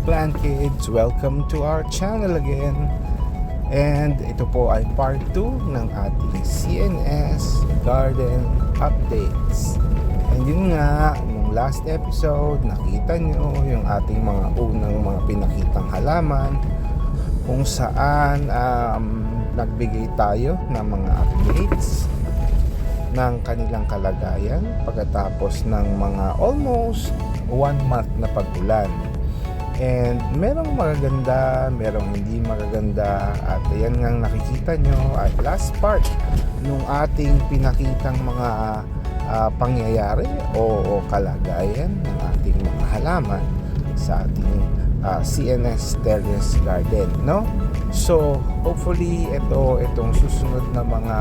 plant kids, welcome to our channel again. And ito po ay part 2 ng ating CNS Garden Updates. And yun nga, nung last episode, nakita nyo yung ating mga unang mga pinakitang halaman kung saan nagbigay tayo ng mga updates ng kanilang kalagayan pagkatapos ng mga almost 1 month na pag-ulan. And merong magaganda, merong hindi magaganda. At ayan nga nakikita nyo ay last part nung ating pinakitang mga pangyayari o kalagayan ng ating mga halaman sa ating CNS Terrace Garden, no? So hopefully itong susunod na mga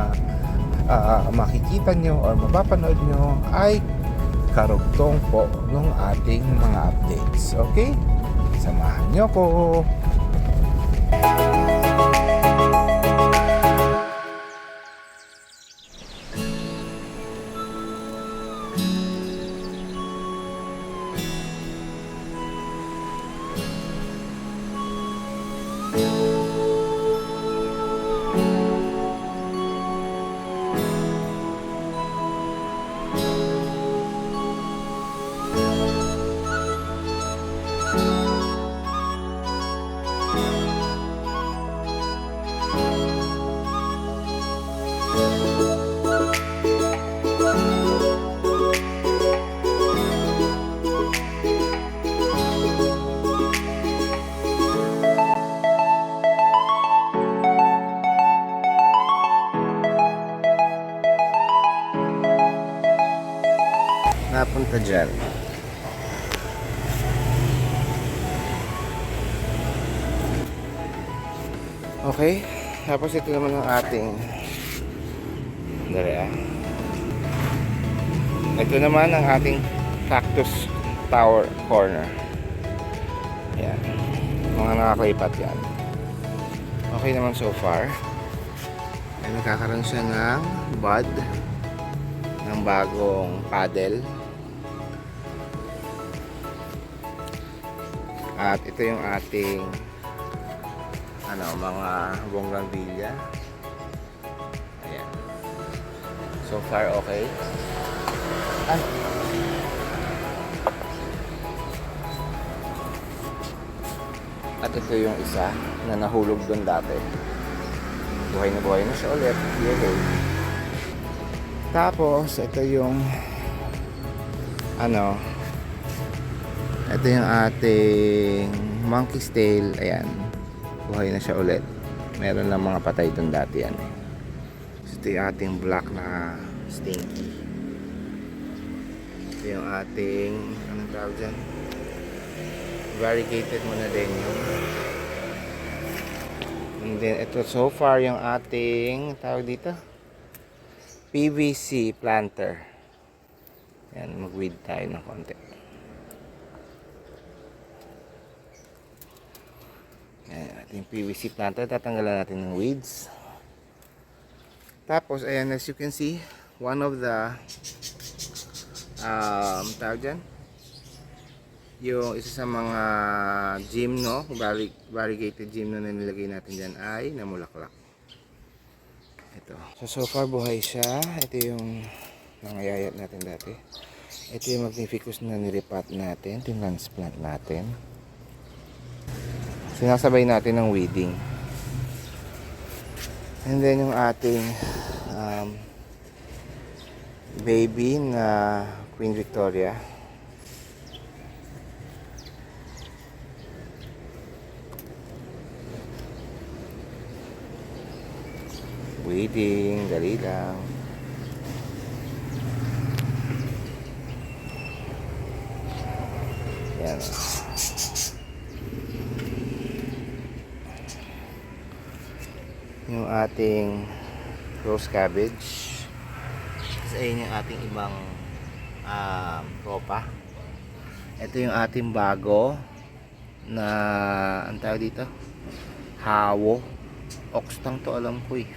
makikita nyo or mapapanood nyo ay karugtong po ng ating mga updates. Okay? Samahan nyo ko. Napunta dyan. Okay, tapos ito naman ang ating ito naman ang ating cactus tower corner. Yan, mga nakakalipat yan. Okay naman so far. Ay, nagkakaroon siya ng bud ng bagong paddle. At ito yung ating mga bougainvillea. Ayan. So far okay. Ay. At ito yung isa na nahulog doon dati. Buhay na siya ulit. Yay. Tapos ito yung ito yung ating monkey's tail. Ayan, buhay na siya ulit. Meron lang mga patay doon dati yan. So, ito yung ating black na stinky. Ito yung ating anong tawag dyan, variegated muna din yun. And then ito so far yung ating tawag dito PVC planter. Yan, mag-weed tayo ng konti. Yan, ating PVC planter. Tatanggalan natin ng weeds. Tapos, ayan, as you can see, one of the tawag dyan, yung isa sa mga gymno, variegated gymno na nilagay natin dyan ay namulaklak. Ito. So far buhay siya. Ito yung nangayayat natin dati. Ito yung magnificus na nilipat natin, transplant natin. Sinasabay natin ng weeding. And then yung ating baby na Queen Victoria. Weeding, dali lang. Yan. Yung ating rose cabbage. Kasi ayun yung ating ibang tropa. Ito yung ating bago na ang tawag dito, hawo. Oxtang to, alam ko eh.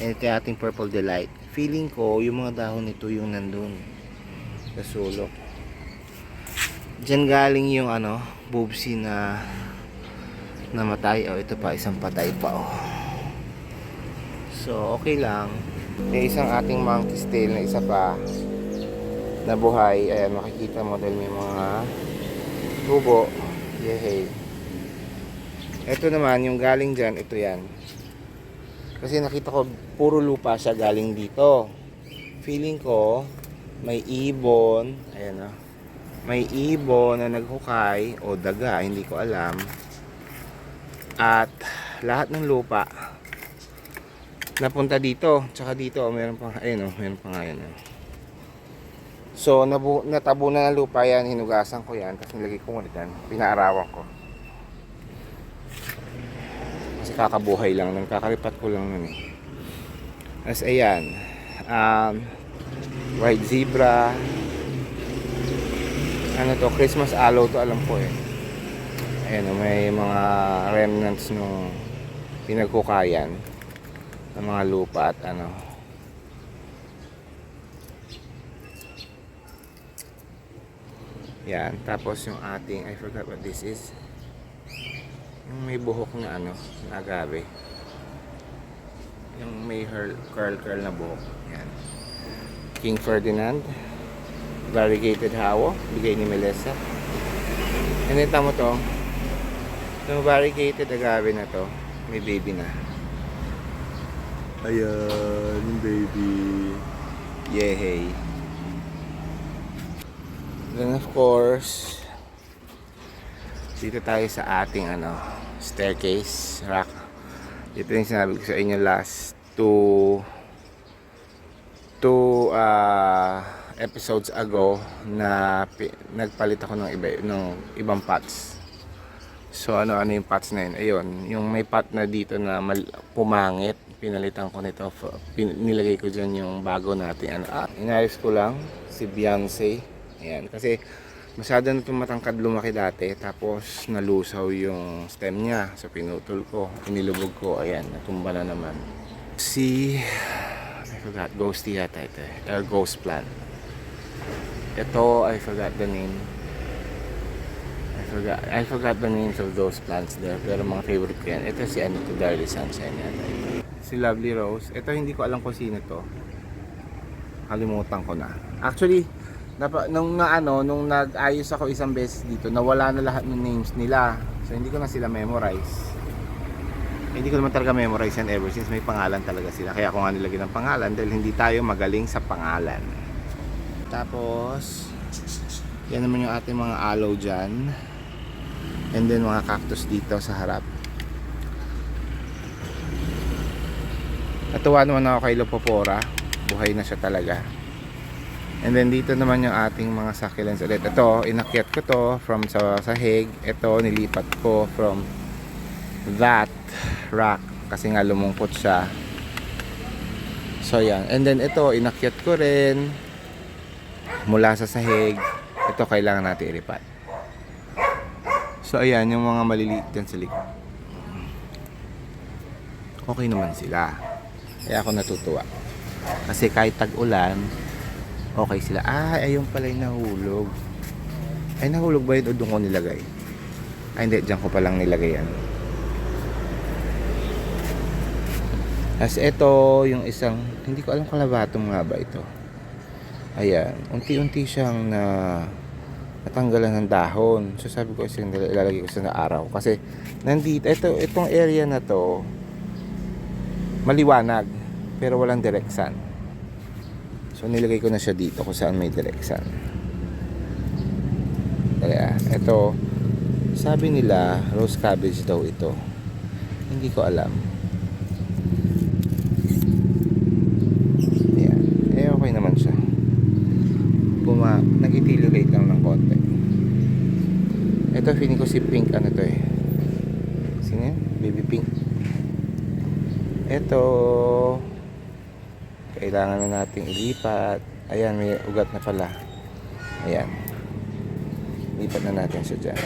And ito yung ating purple delight. Feeling ko yung mga dahon nito yung nandun sa sulok. Diyan galing yung bubsi na namatay. Oh, ito pa, isang patay pa. Oh. So, okay lang. May isang ating monkey's tail na isa pa na buhay. Ayan, makikita mo dahil may mga tubo. Yehey. Ito naman, yung galing dyan, ito yan. Kasi nakita ko, puro lupa siya galing dito. Feeling ko, may ibon. Ayan o. May ibon na naghukay o daga, hindi ko alam. At lahat ng lupa napunta dito. Tsaka dito, meron pa, ayun o, meron pa nga yan o. So, natabunan ng lupa yan, hinugasan ko yan. Tapos nilagay ko ulit yan, pinaarawan ko. Kasi kakabuhay lang nun, kakaripat ko lang nun eh. As ayan, white zebra, ano to, Christmas aloe to, alam ko eh. Ayan, may mga remnants nung pinagkukayan ng mga lupa at yan, tapos yung ating, I forgot what this is. Yung may buhok na na agave. Yung may curl na buhok. Yan. King Ferdinand. Variegated hawo. Bigay ni Melissa. And then tamo to. Yung variegated agave na to. May baby na. Ayan. Yung baby. Yehey. Then of course, dito tayo sa ating staircase rack. Ito yung sinabi ko sa inyo last two episodes ago na nagpalit ako ng ibang pots. So ano yung pots na yun? Ayun, yung may pot na dito na pumangit, pinalitan ko nito, nilagay ko dyan yung bago natin. Inayos ko lang si Beyonce. Ayan, kasi masyado na itong matangkad lumaki dati, tapos nalusaw yung stem niya. So pinutol ko, inilubog ko, ayan, natumba na naman. I forgot, ghosty yata ito eh, or ghost plant. Ito, I forgot the name. I forgot the names of those plants there, pero mga favorite ko yan. Ito si to Darly Sunshine yata ito. Si Lovely Rose, ito hindi ko alam kung sino to. Kalimutan ko na. Actually, nung nag-ayos ako isang beses dito, nawala na lahat ng names nila. So hindi ko na sila memorize. Hindi ko naman talaga memorize yan ever since may pangalan talaga sila. Kaya ako nga nilagyan ng pangalan dahil hindi tayo magaling sa pangalan. Tapos yan naman yung ating mga aloe dyan. And then mga cactus dito sa harap. Natuwa naman ako kay Lopopora. Buhay na siya talaga. And then dito naman yung ating mga succulents ulit. Ito, inakyat ko to from sa sahig. Ito, nilipat ko from that rack kasi nga lumungkot siya. So yan. And then ito, inakyat ko rin mula sa sahig. Ito, kailangan natin ilipat. So ayan, yung mga maliliit dyan sa likod. Okay naman sila. Kaya ako natutuwa. Kasi kahit tag-ulan, okay sila. Ayun pala yung nahulog. Ay, nahulog ba yun o doon ko nilagay? Ay, hindi. Diyan ko palang nilagay yan. As ito, yung isang, hindi ko alam kalabatong nga ba ito. Ayan. Unti-unti siyang natanggalan ng dahon. So, sabi ko, ilalagay ko sa araw. Kasi, nandito, itong area na to, maliwanag. Pero walang direct sun. So nilagay ko na siya dito kung saan may direct sun. Kaya ito, sabi nila rose cabbage daw ito. Hindi ko alam. Ayan. Okay naman siya. Nag-itiligate lang ng konti. Ito feeling ko si pink to eh. Sino yan? Baby pink. Ito kailangan na nating ilipat. Ayan, may ugat na pala. Ayan. Lipat na natin siya dyan.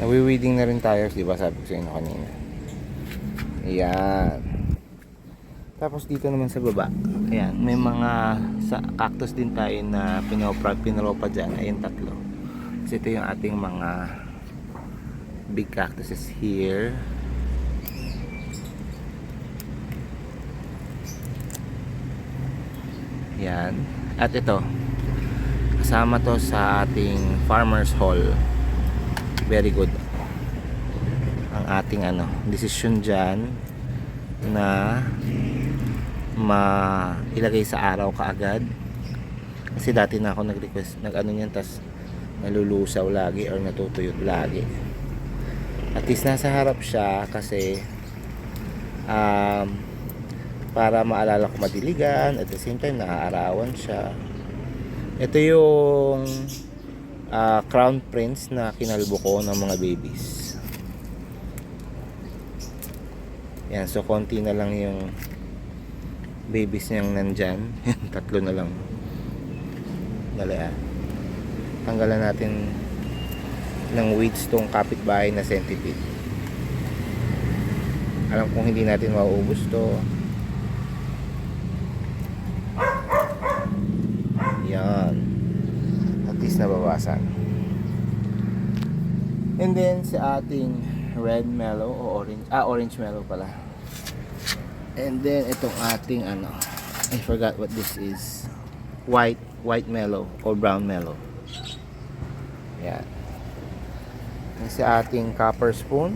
Nawi-weeding na rin tayo, di ba sabi ko sa inyo kanina. Ayan. Tapos dito naman sa baba, ayan, may mga cactus din tayo na pinropa dyan. Ayan, 3. Kasi ito yung ating mga big cactuses here. Yan. At ito, kasama to sa ating farmers hall. Very good ang ating desisyon dyan na ilagay sa araw kaagad. Kasi dati na ako nag-request niyan, tas nalulusaw lagi or natutuyot lagi. At least nasa harap siya kasi para maalala ko madiligan, at the same time naaarawan siya. Ito yung crown prince na kinalbo ko ng mga babies. Yan, so konti na lang yung babies niyang nandyan. 3 na lang. Dali tanggalan natin ng weeds tong kapitbahay na centipede. Alam kong hindi natin mauubos to. Yan, at least nabawasan. And then sa ating red mellow o orange mellow pala. And then itong ating I forgot what this is. White mellow or brown mellow. Yan. And sa ating copper spoon,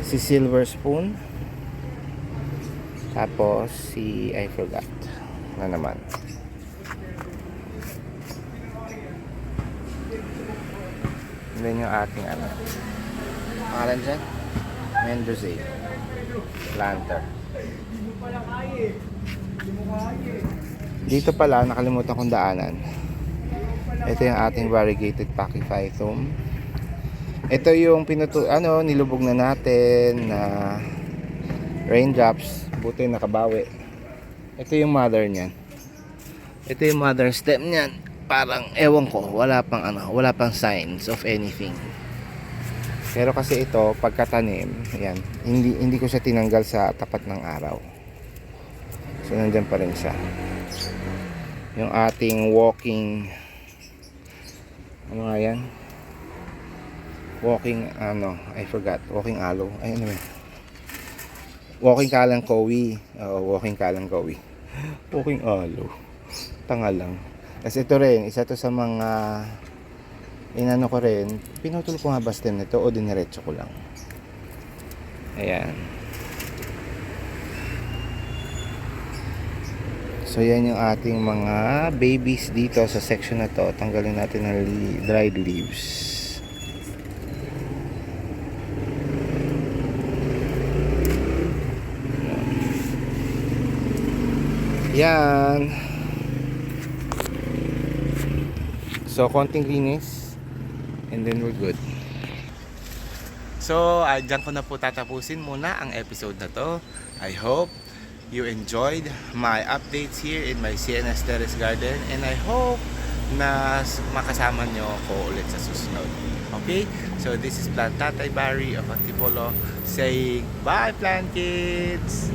si silver spoon, tapos si I forgot na naman. And then yung ating pangalan dyan, Mendoza planter. Dito pala nakalimutan kong daanan. Ito yung ating variegated pachyphyllum. Ito yung nilubog na natin na raindrops. Buti nakabawi. Ito yung mother niyan. Ito yung mother stem niyan. Parang ewan ko, wala pang signs of anything. Pero kasi ito pagkatanim, ayan, hindi ko siya tinanggal sa tapat ng araw. So nandiyan pa rin siya. Yung ating walking yan? Walking I forgot. Walking aloe. Ay walking kalangkawi. Walking kalangkawi. Walking aloe. Tanga lang. Kasi ito rin, isa to sa mga ko rin, pinutol ko nga ba stem nito o diniretso ko lang. Ayan. So yan yung ating mga babies dito sa section na to. Tanggalin natin ang dried leaves. Yan. So konting linis and then we're good. So dyan ko na po tatapusin muna ang episode na to. I hope you enjoyed my updates here in my CNS Terrace Garden, and I hope na makasama nyo ako ulit sa susunod. Okay? So this is Plant Tatay Barry of Antipolo saying bye, plant kids!